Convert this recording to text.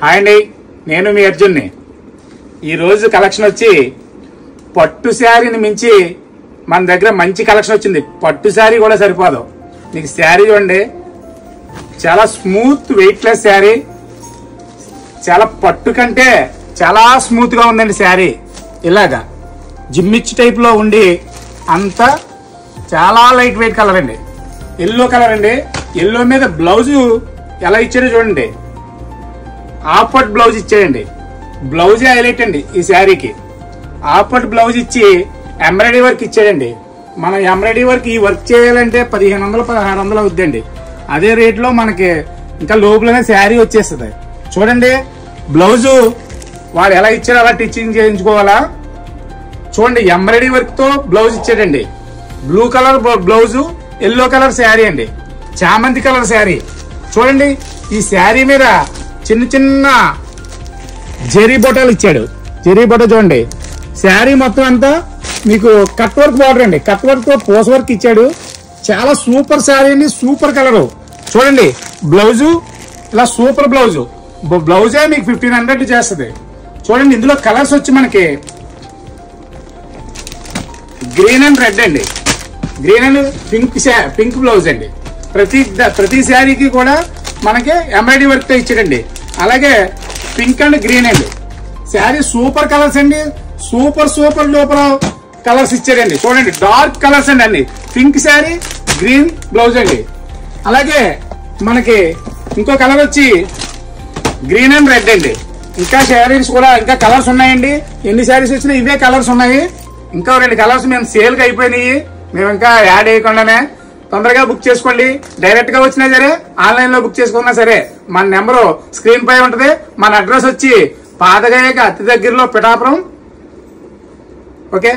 Hi అండి, నేను మీ అర్జున్ని. ఈరోజు కలెక్షన్ వచ్చి పట్టు శారీని మించి మన దగ్గర మంచి కలెక్షన్ వచ్చింది. పట్టు శారీ కూడా సరిపోదు. మీకు శారీ చూడండి, చాలా స్మూత్ వెయిట్లెస్ శారీ, చాలా పట్టు కంటే చాలా స్మూత్ గా ఉందండి శారీ. ఇలాగా జిమ్మిచ్ టైప్ లో ఉండి అంతా చాలా లైట్ వెయిట్ కలర్ అండి. ఎల్లో కలర్ అండి. ఎల్లో మీద బ్లౌజ్ ఎలా ఇచ్చాడో చూడండి, ఆఫ్ట్ బ్లౌజ్ ఇచ్చాడండి. బ్లౌజే హైలైట్ అండి ఈ శారీకి. ఆఫ్ట్ బ్లౌజ్ ఇచ్చి ఎంబ్రాయిడరీ వర్క్ ఇచ్చాడండి. మనం ఎంబ్రాయిడరీ వర్క్ ఈ వర్క్ చేయాలంటే 1500 1600 అవుద్దండి. అదే రేట్ లో మనకి ఇంకా లోపలనే శారీ వచ్చేస్తుంది. చూడండి బ్లౌజు వాడు ఎలా ఇచ్చాడో అలా టిచ్చింగ్ చేయించుకోవాలా. చూడండి ఎంబ్రాయిడరీ వర్క్ తో బ్లౌజ్ ఇచ్చాడండి. Blue colour blouse, yellow colour sari అండి, చామంతి కలర్ శారీ. చూడండి ఈ శారీ మీద చిన్న చిన్న జెరీ బొటాలు ఇచ్చాడు. జెరీ బొట చూడండి. శారీ మొత్తం అంతా మీకు కట్ వర్క్ బార్డర్ అండి. కట్ వర్క్ తో పోస్ వర్క్ ఇచ్చాడు. చాలా సూపర్ శారీ అండి, సూపర్ కలర్. చూడండి బ్లౌజు ఇలా సూపర్ బ్లౌజు. బ్లౌజే మీకు 1500 చేస్తుంది. చూడండి ఇందులో కలర్స్ వచ్చి మనకి గ్రీన్ అండ్ రెడ్ అండి, గ్రీన్ అండ్ పింక్ బ్లౌజ్ అండి. ప్రతి శారీకి కూడా మనకి ఎంబ్రాయిడరీ వర్క్ తో ఇచ్చాడండి. అలాగే పింక్ అండ్ గ్రీన్ అండి. శారీ సూపర్ కలర్స్ అండి, సూపర్ సూపర్ డూపర్ కలర్స్ ఇచ్చాడండి. చూడండి డార్క్ కలర్స్ అండి అన్ని. పింక్ శారీ, గ్రీన్ బ్లౌజ్ అండి. అలాగే మనకి ఇంకో కలర్ వచ్చి గ్రీన్ అండ్ రెడ్ అండి. ఇంకా శారీస్ కూడా ఇంకా కలర్స్ ఉన్నాయండి. ఎన్ని శారీస్ వచ్చినా ఇవే కలర్స్ ఉన్నాయి. ఇంకా 2 కలర్స్ మేము సేల్ కి అయిపోయినాయి. మేము ఇంకా యాడ్ చేయకుండానే తొందరగా బుక్ చేసుకోండి. డైరెక్ట్ గా వచ్చినా సరే, ఆన్లైన్ లో బుక్ చేసుకున్నా సరే మన నెంబరు స్క్రీన్ పై ఉంటది. మన అడ్రస్ వచ్చి పాతగాయక అతి దగ్గరలో పిఠాపురం. ఓకే.